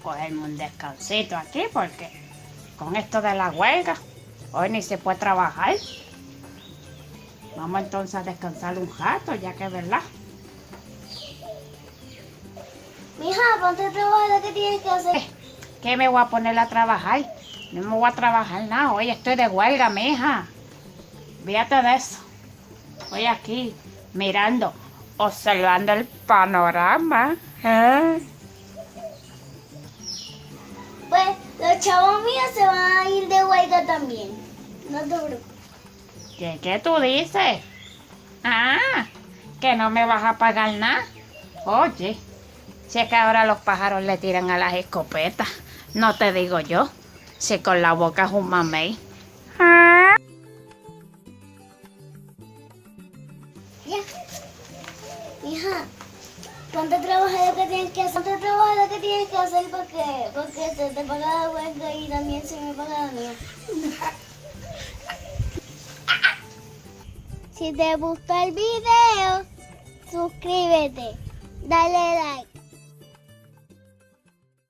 cogerme un descansito aquí porque con esto de la huelga, hoy ni se puede trabajar. Vamos entonces a descansar un rato, ya que es verdad. Mija, ponte a trabajar lo que tienes que hacer. ¿Qué me voy a poner a trabajar? No me voy a trabajar nada, hoy estoy de huelga, mija. Fíjate de eso. Estoy aquí mirando, observando el panorama. Pues los chavos míos se van a ir de huelga también. No te preocupes. ¿Qué tú dices? Ah, que no me vas a pagar nada. Oye, si es que ahora los pájaros le tiran a las escopetas. No te digo yo, si con la boca es un mamey. Ya. Hija, ponte a trabajar lo que tienes que hacer. Ponte a trabajar lo que tienes que hacer porque se te paga la huelga y también se me paga la mía. Si te gustó el video, suscríbete, dale like.